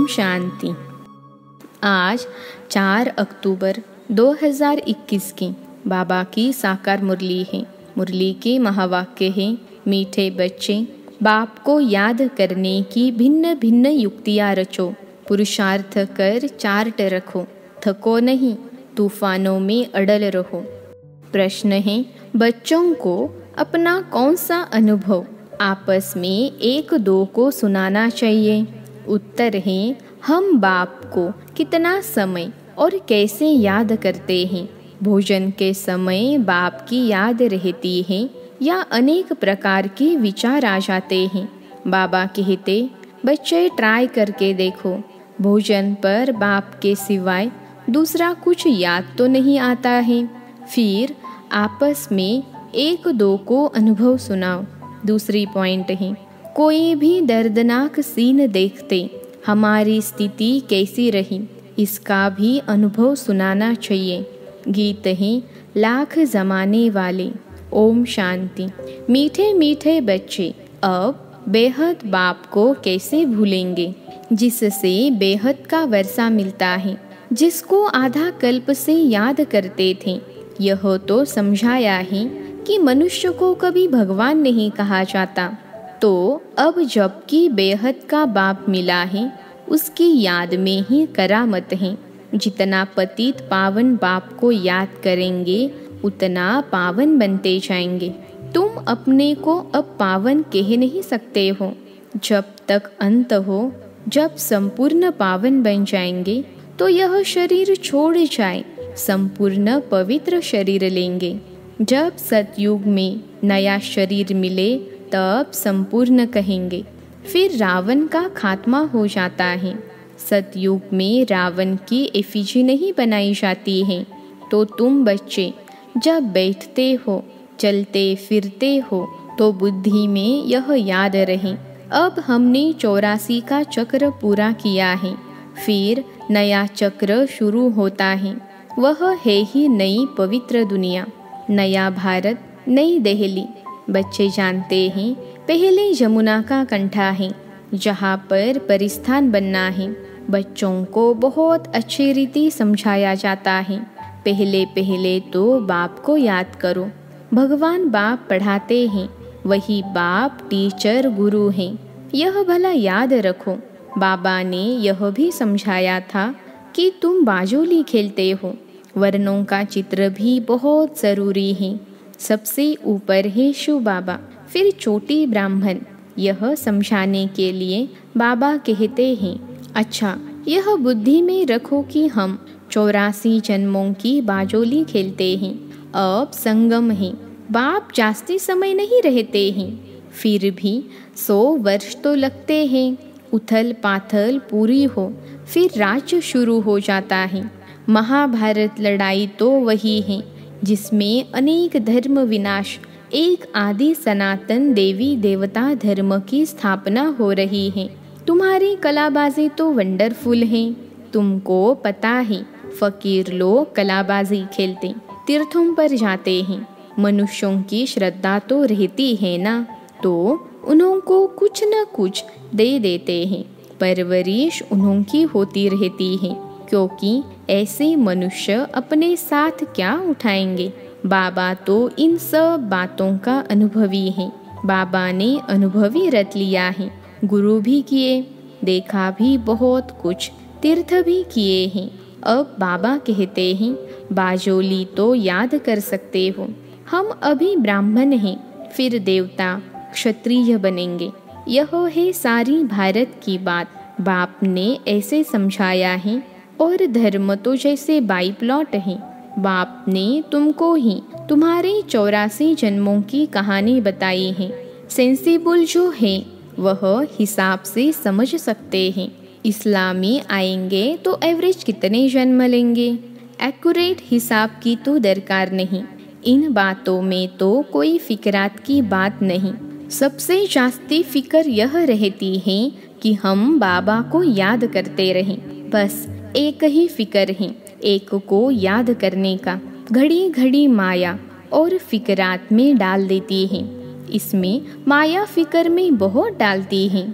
ओम शांति। आज 4 अक्टूबर 2021 की बाबा की साकार मुरली है। मुरली के महावाक्य है, मीठे बच्चे, बाप को याद करने की भिन्न भिन्न युक्तियाँ रचो, पुरुषार्थ कर चार्ट रखो, थको नहीं, तूफानों में अड़ल रहो। प्रश्न है, बच्चों को अपना कौन सा अनुभव आपस में एक दो को सुनाना चाहिए? उत्तर है, हम बाप को कितना समय और कैसे याद करते हैं? भोजन के समय बाप की याद रहती है या अनेक प्रकार के विचार आ जाते हैं? बाबा कहते, बच्चे ट्राई करके देखो, भोजन पर बाप के सिवाय दूसरा कुछ याद तो नहीं आता है। फिर आपस में एक दो को अनुभव सुनाओ। दूसरी पॉइंट है, कोई भी दर्दनाक सीन देखते हमारी स्थिति कैसी रही, इसका भी अनुभव सुनाना चाहिए। गीत है, लाख जमाने वाले। ओम शांति। मीठे मीठे बच्चे अब बेहद बाप को कैसे भूलेंगे, जिससे बेहद का वर्षा मिलता है, जिसको आधा कल्प से याद करते थे। यह तो समझाया है कि मनुष्य को कभी भगवान नहीं कहा जाता। तो अब जबकि बेहद का बाप मिला है, उसकी याद में ही करामत है। जितना पतित पावन बाप को याद करेंगे उतना पावन बनते जाएंगे। तुम अपने को अब पावन कह नहीं सकते हो। जब तक अंत हो, जब संपूर्ण पावन बन जाएंगे तो यह शरीर छोड़ जाए, संपूर्ण पवित्र शरीर लेंगे। जब सतयुग में नया शरीर मिले तब संपूर्ण कहेंगे। फिर रावण का खात्मा हो जाता है। सतयुग में रावण की एफिजी नहीं बनाई जाती है। तो तुम बच्चे जब बैठते हो, चलते फिरते हो, तो बुद्धि में यह याद रहे, अब हमने 84 का चक्र पूरा किया है। फिर नया चक्र शुरू होता है, वह है ही नई पवित्र दुनिया, नया भारत, नई दिल्ली। बच्चे जानते हैं, पहले यमुना का कंठा है जहाँ पर परिस्थान बनना है। बच्चों को बहुत अच्छी रीति समझाया जाता है। पहले पहले तो बाप को याद करो। भगवान बाप पढ़ाते हैं, वही बाप टीचर गुरु हैं, यह भला याद रखो। बाबा ने यह भी समझाया था कि तुम बाजोली खेलते हो, वर्णों का चित्र भी बहुत ज़रूरी है। सबसे ऊपर है शिव बाबा, फिर छोटी ब्राह्मण। यह समझाने के लिए बाबा कहते हैं, अच्छा यह बुद्धि में रखो कि हम 84 जन्मों की बाजोली खेलते हैं। अब संगम है, बाप जास्ती समय नहीं रहते हैं, फिर भी 100 वर्ष तो लगते हैं। उथल पाथल पूरी हो, फिर राज्य शुरू हो जाता है। महाभारत लड़ाई तो वही है जिसमें अनेक धर्म विनाश, एक आदि सनातन देवी देवता धर्म की स्थापना हो रही है। तुम्हारी कलाबाजी तो वंडरफुल है। तुमको पता है, फकीर लोग कलाबाजी खेलते, तीर्थों पर जाते हैं। मनुष्यों की श्रद्धा तो रहती है ना, तो उन्हों को कुछ न कुछ दे देते हैं। परवरिश उन्हों की होती रहती है, क्योंकि ऐसे मनुष्य अपने साथ क्या उठाएंगे। बाबा तो इन सब बातों का अनुभवी है। बाबा ने अनुभवी रत लिया है। गुरु भी किए, देखा भी बहुत कुछ, तीर्थ भी किए हैं। अब बाबा कहते हैं, बाजोली तो याद कर सकते हो। हम अभी ब्राह्मण हैं, फिर देवता क्षत्रिय बनेंगे। यह है सारी भारत की बात। बाप ने ऐसे समझाया है। और धर्म तो जैसे बाई प्लॉट है। बाप ने तुमको ही तुम्हारे 84 जन्मों की कहानी बताई है। सेंसिबल जो है वह हिसाब से समझ सकते हैं। इस्लाम में आएंगे तो एवरेज कितने जन्म लेंगे, एक्यूरेट हिसाब की तो दरकार नहीं। इन बातों में तो कोई फिक्रात की बात नहीं। सबसे जास्ती फिक्र यह रहती है कि हम बाबा को याद करते रहें। बस एक ही फिक्र है, एक को याद करने का। घड़ी घड़ी माया और फिक्रात में डाल देती है। इसमें माया फिक्र में बहुत डालती है।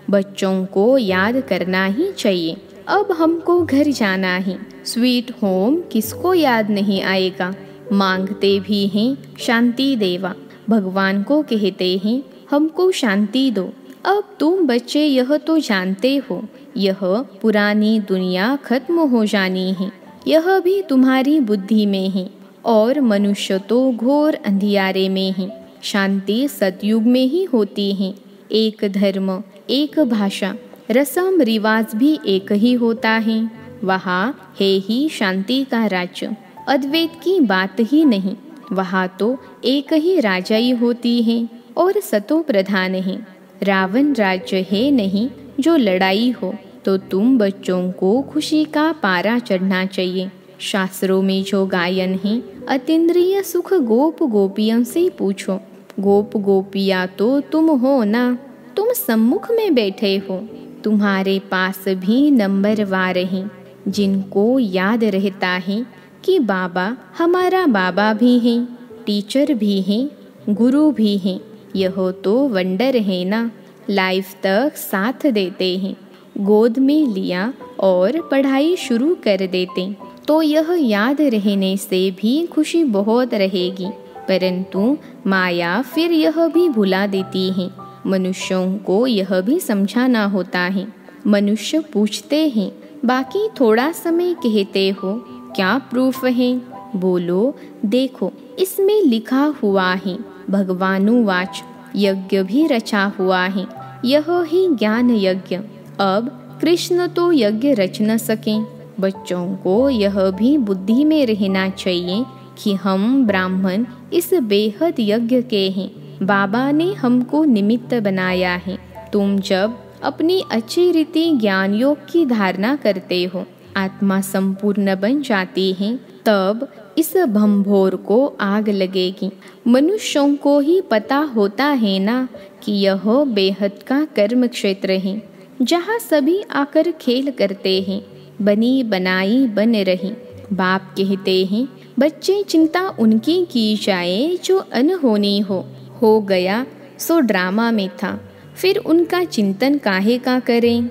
बच्चों को याद करना ही चाहिए। अब हमको घर जाना है। स्वीट होम किसको याद नहीं आएगा। मांगते भी हैं शांति देवा, भगवान को कहते हैं हमको शांति दो। अब तुम बच्चे यह तो जानते हो, यह पुरानी दुनिया खत्म हो जानी है। यह भी तुम्हारी बुद्धि में है और मनुष्य तो घोर अंधियारे में है। शांति सतयुग में ही होती है। एक धर्म, एक भाषा, रस्म रिवाज भी एक ही होता है। वहाँ है ही शांति का राज्य। अद्वैत की बात ही नहीं, वहाँ तो एक ही राजा ही होती है और सतो प्रधान है। रावण राज्य है नहीं जो लड़ाई हो। तो तुम बच्चों को खुशी का पारा चढ़ना चाहिए। शास्त्रों में जो गायन है, अतीन्द्रिय सुख गोप गोपियों से पूछो। गोप गोपिया तो तुम हो ना, तुम सम्मुख में बैठे हो। तुम्हारे पास भी नंबरवार हैं, जिनको याद रहता है कि बाबा हमारा बाबा भी हैं, टीचर भी हैं, गुरु भी हैं। यह तो वंडर है ना। लाइफ तक साथ देते हैं। गोद में लिया और पढ़ाई शुरू कर देते तो यह याद रहने से भी खुशी बहुत रहेगी। परंतु माया फिर यह भी भुला देती है। मनुष्यों को यह भी समझाना होता है। मनुष्य पूछते हैं बाकी थोड़ा समय कहते हो, क्या प्रूफ है? बोलो देखो इसमें लिखा हुआ है। भगवानुवाच, यज्ञ भी रचा हुआ है, यह ही ज्ञान यज्ञ। अब कृष्ण तो यज्ञ रच न सकें। बच्चों को यह भी बुद्धि में रहना चाहिए कि हम ब्राह्मण इस बेहद यज्ञ के हैं। बाबा ने हमको निमित्त बनाया है। तुम जब अपनी अच्छी रीति ज्ञान योग की धारणा करते हो, आत्मा संपूर्ण बन जाती है, तब इस भंभोर को आग लगेगी। मनुष्यों को ही पता होता है ना कि यह बेहद का कर्म क्षेत्र है, जहाँ सभी आकर खेल करते हैं। बनी बनाई बन रही। बाप कहते हैं बच्चे चिंता उनकी की जाए जो अनहोनी हो गया सो ड्रामा में था, फिर उनका चिंतन काहे का करें।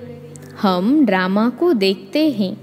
हम ड्रामा को देखते हैं।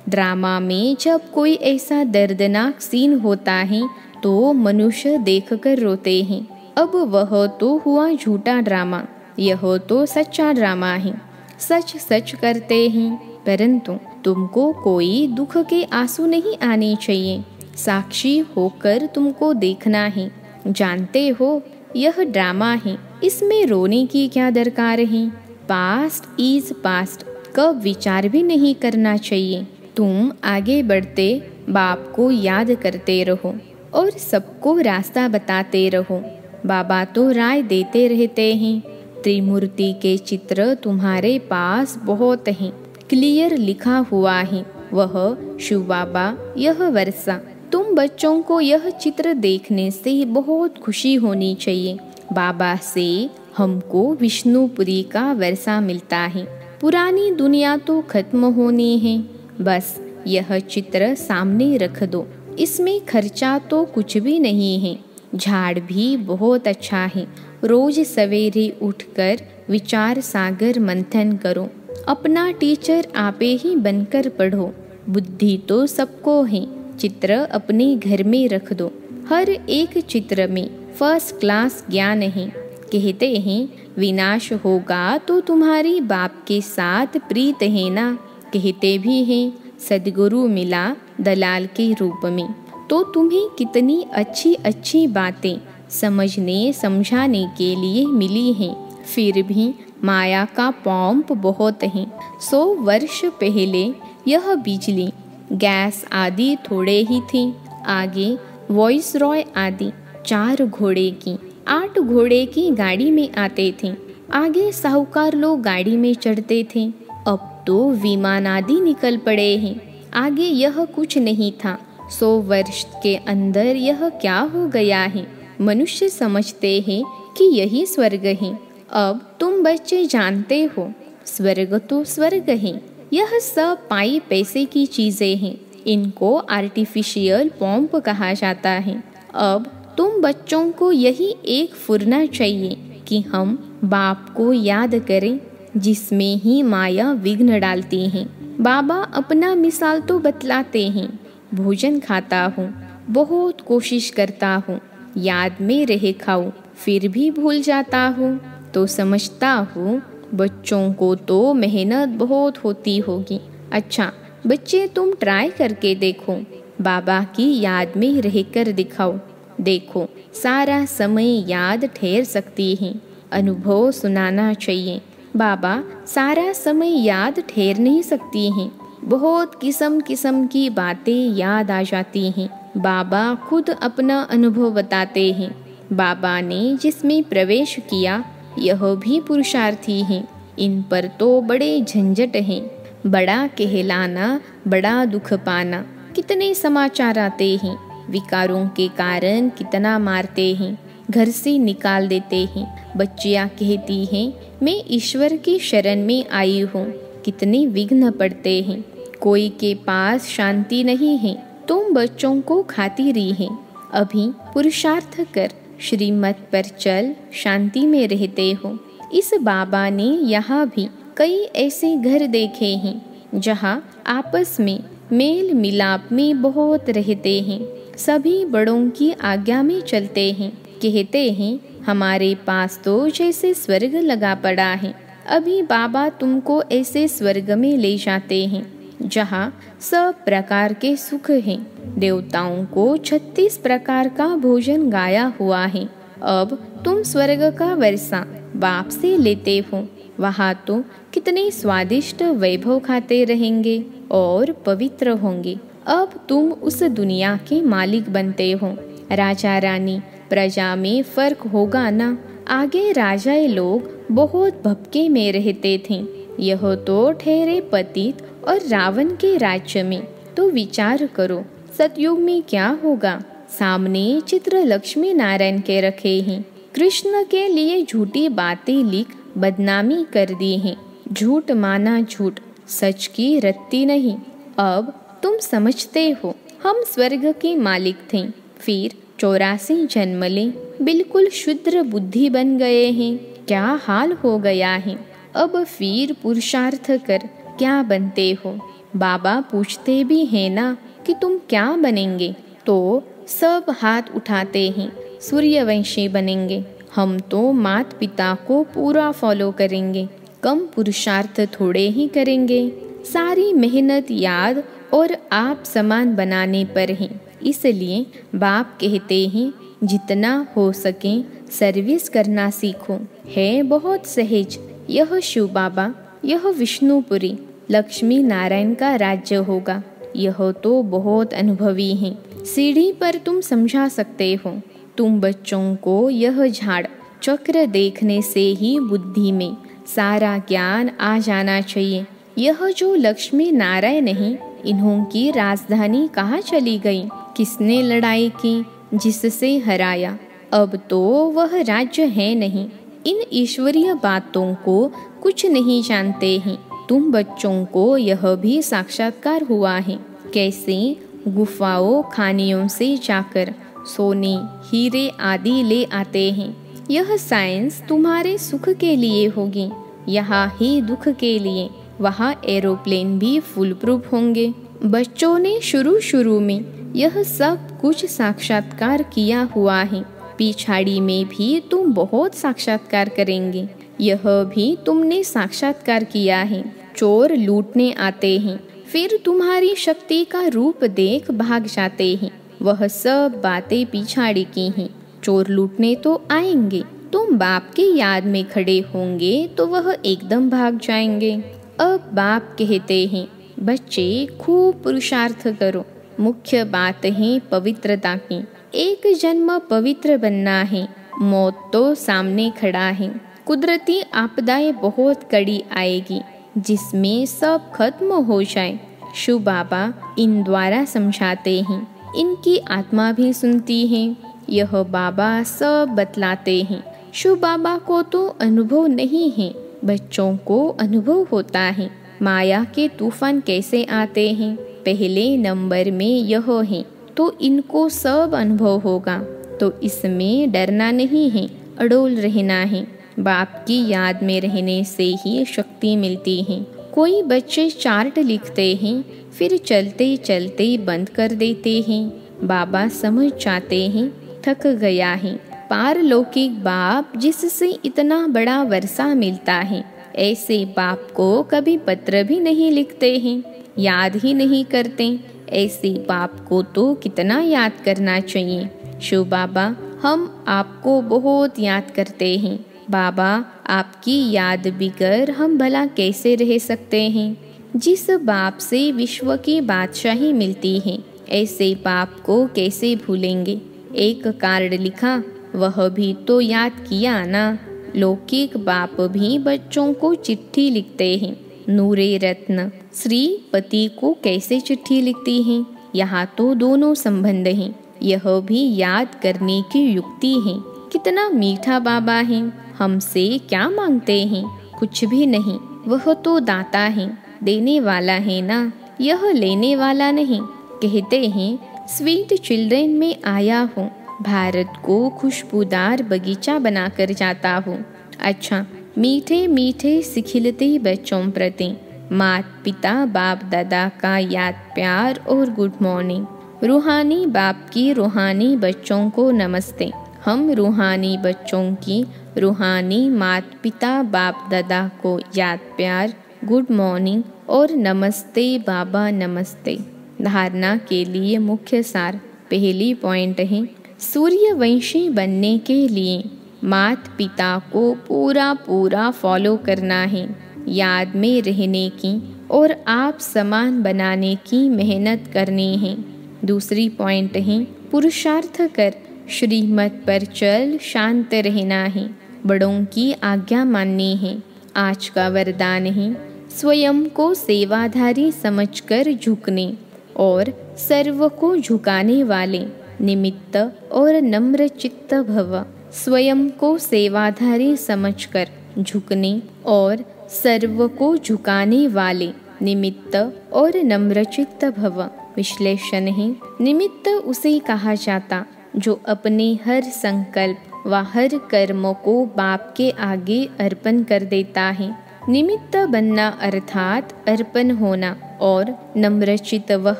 ड्रामा में जब कोई ऐसा दर्दनाक सीन होता है तो मनुष्य देखकर रोते हैं। अब वह तो हुआ झूठा ड्रामा, यह तो सच्चा ड्रामा है। सच सच करते हैं, परंतु तुमको कोई दुख के आंसू नहीं आने चाहिए। साक्षी होकर तुमको देखना है। जानते हो यह ड्रामा है, इसमें रोने की क्या दरकार है। पास्ट इज पास्ट, कब विचार भी नहीं करना चाहिए। तुम आगे बढ़ते बाप को याद करते रहो और सबको रास्ता बताते रहो। बाबा तो राय देते रहते हैं। त्रिमूर्ति के चित्र तुम्हारे पास बहुत हैं, क्लियर लिखा हुआ है। वह शिव बाबा, यह वर्षा। तुम बच्चों को यह चित्र देखने से बहुत खुशी होनी चाहिए। बाबा से हमको विष्णुपुरी का वर्षा मिलता है। पुरानी दुनिया तो खत्म होनी है। बस यह चित्र सामने रख दो। इसमें खर्चा तो कुछ भी नहीं है। झाड़ भी बहुत अच्छा है। रोज सवेरे उठकर विचार सागर मंथन करो। अपना टीचर आपे ही बनकर पढ़ो। बुद्धि तो सबको है। चित्र अपने घर में रख दो। हर एक चित्र में फर्स्ट क्लास ज्ञान है। कहते हैं विनाश होगा तो तुम्हारी बाप के साथ प्रीत है ना। कहते भी हैं सदगुरु मिला दलाल के रूप में। तो तुम्हें कितनी अच्छी अच्छी बातें समझने समझाने के लिए मिली हैं। फिर भी माया का पॉम्प बहुत है। 100 वर्ष पहले यह बिजली, गैस आदि थोड़े ही थे। आगे वॉइस रॉय आदि 4 घोड़े की 8 घोड़े की गाड़ी में आते थे। आगे साहूकार लोग गाड़ी में चढ़ते थे। अब तो विमान आदि निकल पड़े हैं। आगे यह कुछ नहीं था। 100 वर्ष के अंदर यह क्या हो गया है। मनुष्य समझते हैं कि यही स्वर्ग है। अब तुम बच्चे जानते हो स्वर्ग तो स्वर्ग है। यह सब पाई पैसे की चीजें हैं। इनको आर्टिफिशियल पॉम्प कहा जाता है। अब तुम बच्चों को यही एक फुरना चाहिए कि हम बाप को याद करें, जिसमें ही माया विघ्न डालती है। बाबा अपना मिसाल तो बतलाते हैं। भोजन खाता हूँ, बहुत कोशिश करता हूँ, याद में रहे खाऊं, फिर भी भूल जाता हूँ, तो समझता हूँ बच्चों को तो मेहनत बहुत होती होगी। अच्छा बच्चे, तुम ट्राई करके देखो, बाबा की याद में रहकर दिखाओ। देखो सारा समय याद ठहर सकती है। अनुभव सुनाना चाहिए। बाबा सारा समय याद ठहर नहीं सकती हैं। बहुत किस्म किस्म की बातें याद आ जाती हैं। बाबा खुद अपना अनुभव बताते हैं। बाबा ने जिसमें प्रवेश किया यह भी पुरुषार्थी हैं। इन पर तो बड़े झंझट हैं। बड़ा कहलाना, बड़ा दुख पाना, कितने समाचार आते हैं। विकारों के कारण कितना मारते हैं, घर से निकाल देते हैं। बच्चियाँ कहती हैं मैं ईश्वर की शरण में आई हूँ। कितने विघ्न पड़ते हैं। कोई के पास शांति नहीं है। तुम बच्चों को खाती रही हैं। अभी पुरुषार्थ कर, श्रीमत पर चल, शांति में रहते हो। इस बाबा ने यहाँ भी कई ऐसे घर देखे हैं जहाँ आपस में मेल मिलाप में बहुत रहते हैं। सभी बड़ों की आज्ञा में चलते हैं। कहते हैं हमारे पास तो जैसे स्वर्ग लगा पड़ा है। अभी बाबा तुमको ऐसे स्वर्ग में ले जाते हैं जहाँ सब प्रकार के सुख हैं। देवताओं को 36 प्रकार का भोजन गाया हुआ है। अब तुम स्वर्ग का वर्षा बाप से लेते हो। वहाँ तो कितने स्वादिष्ट वैभव खाते रहेंगे और पवित्र होंगे। अब तुम उस दुनिया के मालिक बनते हो। राजा रानी प्रजा में फर्क होगा ना। आगे राजाए लोग बहुत भपके में रहते थे। यह तो ठहरे पतित और रावण के राज्य में। तो विचार करो सतयुग में क्या होगा। सामने चित्र लक्ष्मी नारायण के रखे हैं। कृष्ण के लिए झूठी बातें लिख बदनामी कर दी है। झूठ माना झूठ, सच की रत्ती नहीं। अब तुम समझते हो हम स्वर्ग के मालिक थे, फिर 84 जन्म ले, बिल्कुल शुद्र बुद्धि बन गए हैं। क्या हाल हो गया है। अब फिर पुरुषार्थ कर क्या बनते हो। बाबा पूछते भी हैं ना कि तुम क्या बनेंगे, तो सब हाथ उठाते हैं सूर्यवंशी बनेंगे। हम तो माता पिता को पूरा फॉलो करेंगे। कम पुरुषार्थ थोड़े ही करेंगे। सारी मेहनत याद और आप समान बनाने पर है। इसलिए बाप कहते हैं जितना हो सके सर्विस करना सीखो। है बहुत सहज। यह शिव बाबा, यह विष्णुपुरी, लक्ष्मी नारायण का राज्य होगा। यह तो बहुत अनुभवी है। सीढ़ी पर तुम समझा सकते हो। तुम बच्चों को यह झाड़ चक्र देखने से ही बुद्धि में सारा ज्ञान आ जाना चाहिए। यह जो लक्ष्मी नारायण नहीं, इन्हों की राजधानी कहाँ चली गई। किसने लड़ाई की, जिससे हराया। अब तो वह राज्य है नहीं। इन ईश्वरीय बातों को कुछ नहीं जानते हैं। तुम बच्चों को यह भी साक्षात्कार हुआ है। कैसे गुफाओं खानियों से जाकर सोने हीरे आदि ले आते हैं। यह साइंस तुम्हारे सुख के लिए होगी। यहाँ ही दुख के लिए। वहाँ एरोप्लेन भी फुल प्रूफ होंगे। बच्चों ने शुरू में यह सब कुछ साक्षात्कार किया हुआ है। पिछाड़ी में भी तुम बहुत साक्षात्कार करेंगे। यह भी तुमने साक्षात्कार किया है। चोर लूटने आते हैं, फिर तुम्हारी शक्ति का रूप देख भाग जाते हैं। वह सब बातें पिछाड़ी की हैं। चोर लूटने तो आएंगे, तुम बाप की याद में खड़े होंगे तो वह एकदम भाग जाएंगे। अब बाप कहते हैं बच्चे खूब पुरुषार्थ करो। मुख्य बात है पवित्रता की। एक जन्म पवित्र बनना है। मौत तो सामने खड़ा है। कुदरती आपदाएं बहुत कड़ी आएगी, जिसमें सब खत्म हो जाए। शिव बाबा इन द्वारा समझाते हैं। इनकी आत्मा भी सुनती है। यह बाबा सब बतलाते हैं। शिव बाबा को तो अनुभव नहीं है, बच्चों को अनुभव होता है। माया के तूफान कैसे आते हैं, पहले नंबर में यह है, तो इनको सब अनुभव होगा। तो इसमें डरना नहीं है, अड़ोल रहना है। बाप की याद में रहने से ही शक्ति मिलती है। कोई बच्चे चार्ट लिखते हैं, फिर चलते चलते बंद कर देते हैं। बाबा समझ जाते हैं थक गया है। पारलौकिक बाप जिससे इतना बड़ा वर्षा मिलता है, ऐसे बाप को कभी पत्र भी नहीं लिखते हैं, याद ही नहीं करते। ऐसे बाप को तो कितना याद करना चाहिए। शिव बाबा, हम आपको बहुत याद करते हैं। बाबा, आपकी याद बिगर हम भला कैसे रह सकते हैं। जिस बाप से विश्व की बादशाही मिलती है, ऐसे बाप को कैसे भूलेंगे। एक कार्ड लिखा, वह भी तो याद किया ना। लौकिक बाप भी बच्चों को चिट्ठी लिखते हैं। नूरे रत्न श्रीपति को कैसे चिट्ठी लिखती हैं। यहाँ तो दोनों संबंध हैं। यह भी याद करने की युक्ति है। कितना मीठा बाबा है। हमसे क्या मांगते हैं? कुछ भी नहीं। वह तो दाता है, देने वाला है ना, यह लेने वाला नहीं। कहते हैं स्वीट चिल्ड्रेन में आया हूँ, भारत को खुशबूदार बगीचा बनाकर जाता हूँ। अच्छा, मीठे मीठे सिखिलते बच्चों प्रति माता पिता बाप दादा का याद प्यार और गुड मॉर्निंग। रूहानी बाप की रूहानी बच्चों को नमस्ते। हम रूहानी बच्चों की रूहानी माता पिता बाप दादा को याद प्यार, गुड मॉर्निंग और नमस्ते बाबा नमस्ते। धारणा के लिए मुख्य सार। पहली पॉइंट है, सूर्यवंशी बनने के लिए माता पिता को पूरा फॉलो करना है। याद में रहने की और आप समान बनाने की मेहनत करनी है। दूसरी पॉइंट है, पुरुषार्थ कर श्रीमत पर चल शांत रहना है। बड़ों की आज्ञा माननी है। आज का वरदान है, स्वयं को सेवाधारी समझकर झुकने और सर्व को झुकाने वाले निमित्त और नम्र चित्त भव। स्वयं को सेवाधारी समझकर झुकने और सर्व को झुकाने वाले निमित्त और नम्रचित्त भव। विश्लेषण है, निमित्त उसे कहा जाता जो अपने हर संकल्प व हर कर्म को बाप के आगे अर्पण कर देता है। निमित्त बनना अर्थात अर्पण होना। और नम्रचित्त वह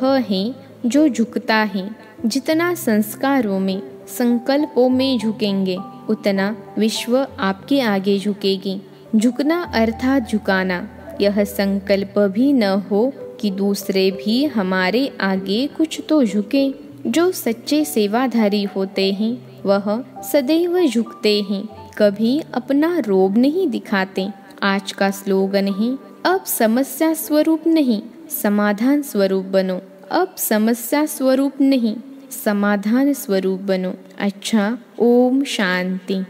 है जो झुकता है। जितना संस्कारों में संकल्पों में झुकेंगे, उतना विश्व आपके आगे झुकेगी। झुकना अर्थात झुकाना। यह संकल्प भी न हो कि दूसरे भी हमारे आगे कुछ तो झुके। जो सच्चे सेवाधारी होते हैं वह सदैव झुकते हैं, कभी अपना रोब नहीं दिखाते। आज का स्लोगन है, अब समस्या स्वरूप नहीं समाधान स्वरूप बनो। अब समस्या स्वरूप नहीं समाधान स्वरूप बनो। अच्छा, ओम शांति।